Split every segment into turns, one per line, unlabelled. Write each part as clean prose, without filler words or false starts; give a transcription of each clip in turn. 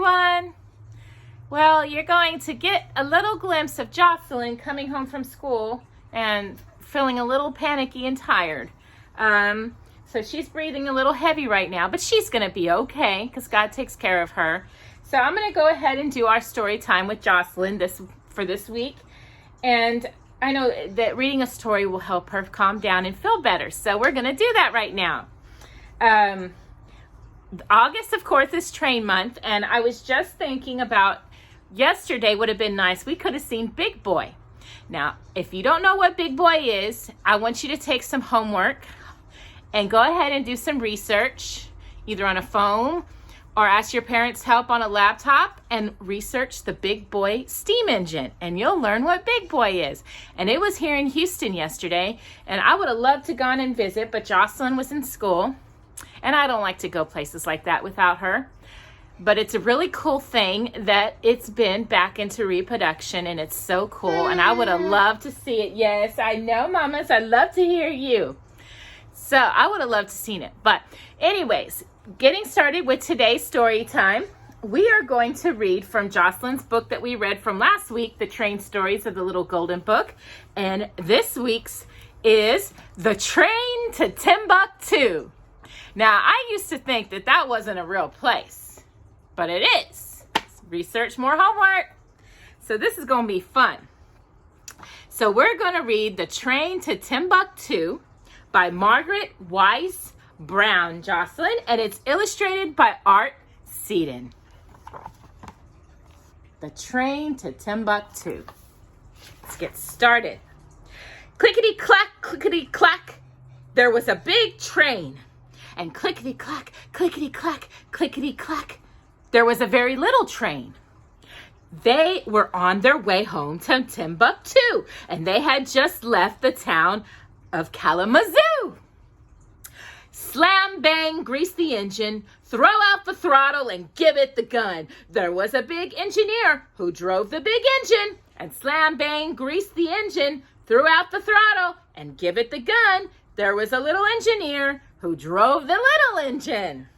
everyone. Well, you're going to get a little glimpse of Jocelyn coming home from school and feeling a little panicky and tired. So she's breathing a little heavy right now, but she's going to be okay because God takes care of her. So I'm going to go ahead and do our story time with Jocelyn for this week. And I know that reading a story will help her calm down and feel better. So we're going to do that right now. August, of course, is train month. And I was just thinking about yesterday would have been nice. We could have seen Big Boy. Now, if you don't know what Big Boy is, I want you to take some homework and go ahead and do some research, either on a phone or ask your parents' help on a laptop and research the Big Boy steam engine, and you'll learn what Big Boy is. And it was here in Houston yesterday, and I would have loved to gone and visit, but Jocelyn was in school, and I don't like to go places like that without her. But it's a really cool thing that it's been back into reproduction, and it's so cool, and I would have loved to see it. Yes, I know, mamas, I'd love to hear you. So I would have loved to seen it. But anyways, getting started with today's story time, we are going to read from Jocelyn's book that we read from last week, The Train Stories of the Little Golden Book. And this week's is The Train to Timbuctoo. Now, I used to think that that wasn't a real place, but it is. Research, more homework. So this is going to be fun. So we're going to read The Train to Timbuctoo by Margaret Wise Brown, Jocelyn, and it's illustrated by Art Seaton. The Train to Timbuctoo. Let's get started. Clickety-clack, clickety-clack, there was a big train. And clickety-clack, clickety-clack, clickety-clack, there was a very little train. They were on their way home to Timbuktu, and they had just left the town of Kalamazoo. Slam, bang, grease the engine, throw out the throttle and give it the gun. There was a big engineer who drove the big engine, and slam, bang, grease the engine, threw out the throttle and give it the gun. There was a little engineer who drove the little engine.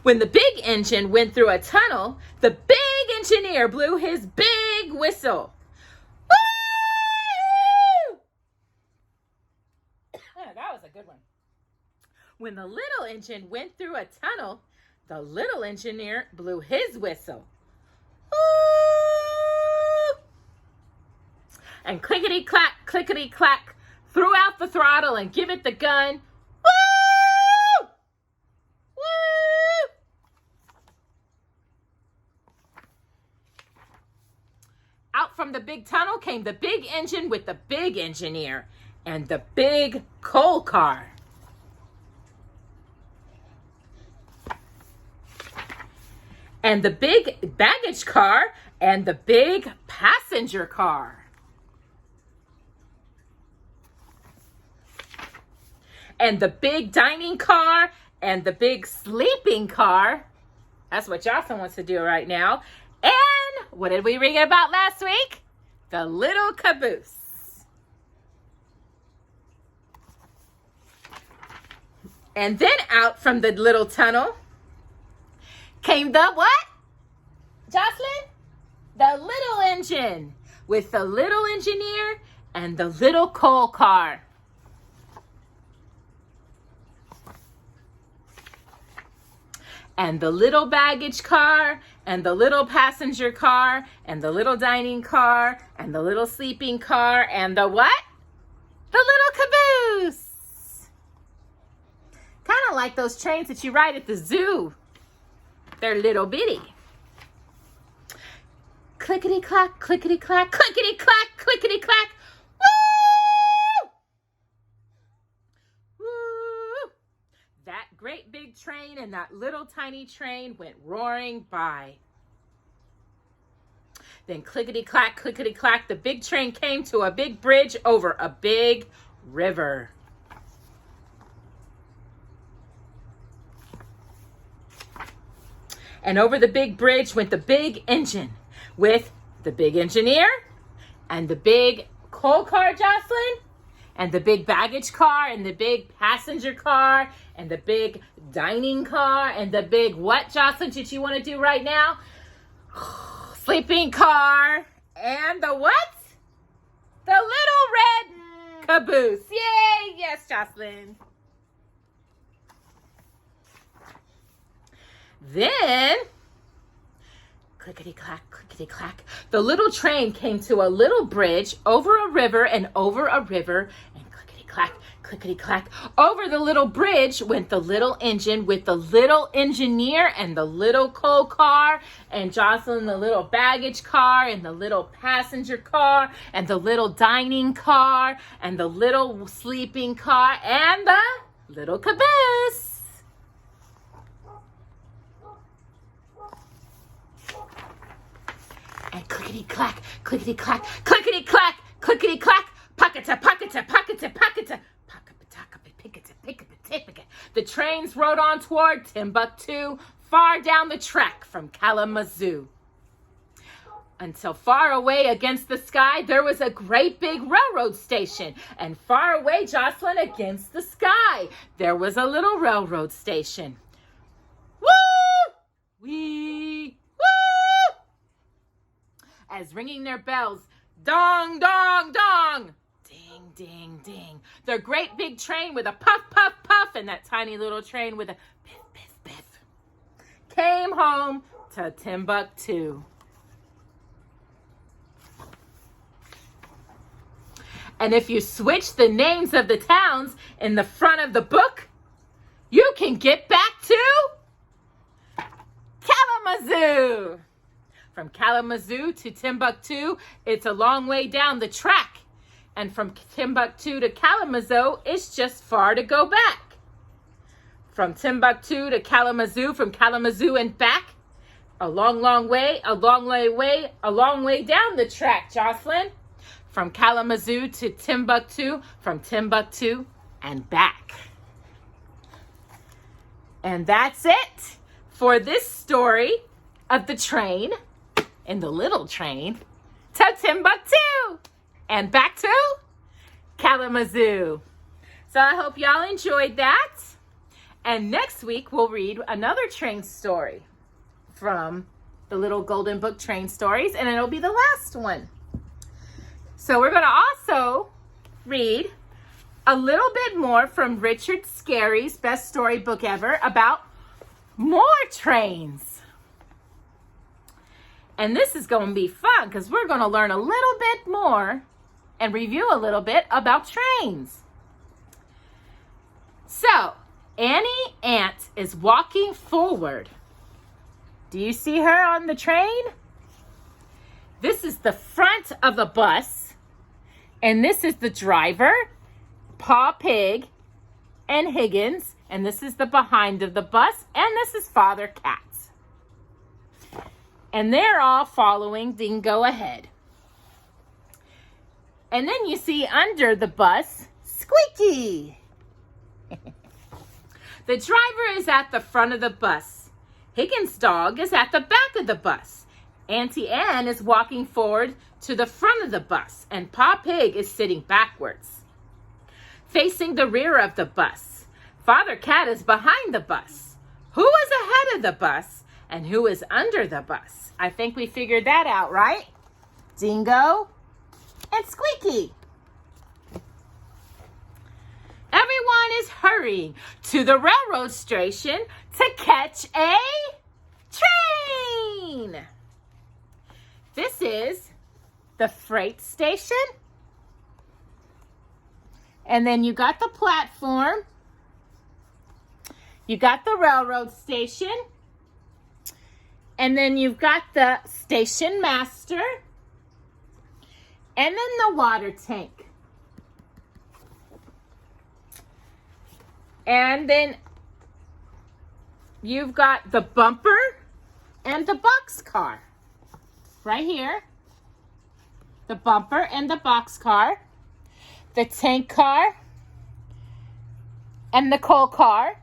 When the big engine went through a tunnel, the big engineer blew his big whistle. Woo! That was a good one. When the little engine went through a tunnel, the little engineer blew his whistle. Woo! And clickety-clack, clickety-clack, threw out the throttle and give it the gun. Out from the big tunnel came the big engine with the big engineer and the big coal car. And the big baggage car and the big passenger car. And the big dining car and the big sleeping car. That's what Jocelyn wants to do right now. And what did we read about last week? The little caboose. And then out from the little tunnel came the what? Jocelyn? The little engine with the little engineer and the little coal car. And the little baggage car, and the little passenger car, and the little dining car, and the little sleeping car, and the what? The little caboose. Kind of like those trains that you ride at the zoo. They're little bitty. Clickety-clack, clickety-clack, clickety-clack, clickety-clack. That great big train and that little tiny train went roaring by. Then clickety-clack, clickety-clack, the big train came to a big bridge over a big river. And over the big bridge went the big engine with the big engineer and the big coal car, Jocelyn, and the big baggage car, and the big passenger car, and the big dining car, and the big what, Jocelyn, did you want to do right now? Sleeping car, and the what? The little red caboose. Yay! Yes, Jocelyn. Then, clickety-clack, the little train came to a little bridge over a river and over a river, and clickety-clack, over the little bridge went the little engine with the little engineer and the little coal car, and Jocelyn, the little baggage car, and the little passenger car, and the little dining car, and the little sleeping car, and the little caboose. And clickety-clack, clickety-clack, clickety-clack, clickety-clack, pocketa, pocketa, pocketa, pocketa, picketa. The trains rode on toward Timbuktoo, far down the track from Kalamazoo. Until far away against the sky, there was a great big railroad station. And far away, Jocelyn, against the sky, there was a little railroad station. Woo! Wee! Woo! As ringing their bells, dong, dong, dong, ding, ding, ding. Their great big train with a puff, puff, puff, and that tiny little train with a piff, piff, piff, came home to Timbuktoo. And if you switch the names of the towns in the front of the book, you can get back to Kalamazoo. From Kalamazoo to Timbuktoo, it's a long way down the track. And from Timbuktoo to Kalamazoo, it's just far to go back. From Timbuktoo to Kalamazoo, from Kalamazoo and back, a long, long way, a long way, a long way down the track, Jocelyn. From Kalamazoo to Timbuktoo, from Timbuktoo and back. And that's it for this story of the train in the little train to Timbuktoo and back to Kalamazoo. So I hope y'all enjoyed that. And next week we'll read another train story from the Little Golden Book Train Stories, and it'll be the last one. So we're going to also read a little bit more from Richard Scarry's best storybook ever about more trains. And this is going to be fun because we're going to learn a little bit more and review a little bit about trains. So, Annie Ant is walking forward. Do you see her on the train? This is the front of the bus, and this is the driver, Pa Pig, and Higgins, and this is the behind of the bus, and this is Father Cat. And they're all following Dingo ahead. And then you see under the bus, Squeaky. The driver is at the front of the bus. Higgins' dog is at the back of the bus. Auntie Anne is walking forward to the front of the bus, and Pa Pig is sitting backwards, facing the rear of the bus. Father Cat is behind the bus. Who is ahead of the bus, and who is under the bus? I think we figured that out, right? Dingo and Squeaky. Everyone is hurrying to the railroad station to catch a train. This is the freight station. And then you got the platform. You got the railroad station. And then you've got the station master. And then the water tank. And then you've got the bumper and the boxcar. Right here. The bumper and the boxcar. The tank car. And the coal car.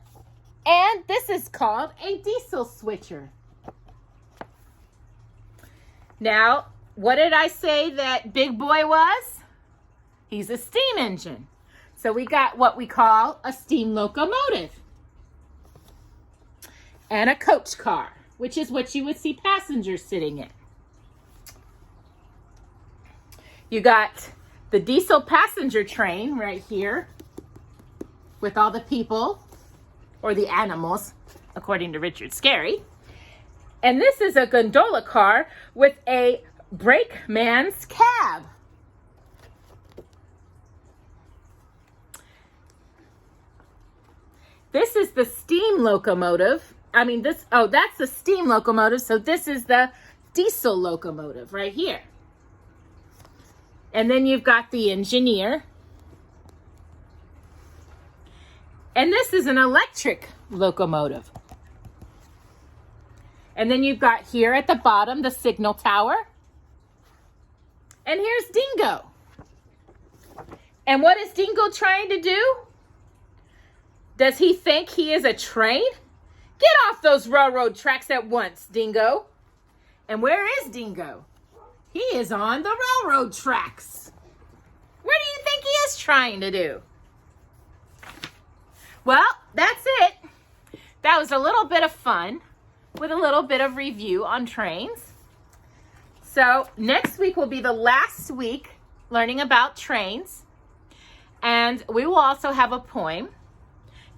And this is called a diesel switcher. Now, what did I say that Big Boy was? He's a steam engine. So we got what we call a steam locomotive. And a coach car, which is what you would see passengers sitting in. You got the diesel passenger train right here with all the people, or the animals, according to Richard Scarry. And this is a gondola car with a brakeman's cab. This is the steam locomotive. That's the steam locomotive, so this is the diesel locomotive right here. And then you've got the engineer. And this is an electric locomotive. And then you've got here at the bottom the signal tower. And here's Dingo. And what is Dingo trying to do? Does he think he is a train? Get off those railroad tracks at once, Dingo. And where is Dingo? He is on the railroad tracks. What do you think he is trying to do? Well, that's it. That was a little bit of fun with a little bit of review on trains. So next week will be the last week learning about trains. And we will also have a poem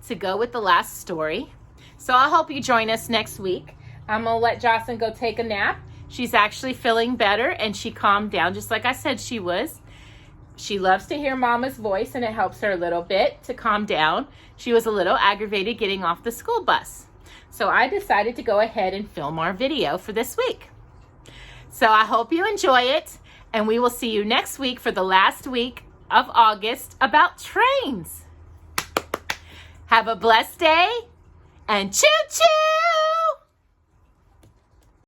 to go with the last story. So I hope you join us next week. I'm going to let Jocelyn go take a nap. She's actually feeling better and she calmed down just like I said she was. She loves to hear Mama's voice and it helps her a little bit to calm down. She was a little aggravated getting off the school bus. So I decided to go ahead and film our video for this week. So I hope you enjoy it and we will see you next week for the last week of August about trains. Have a blessed day and choo-choo!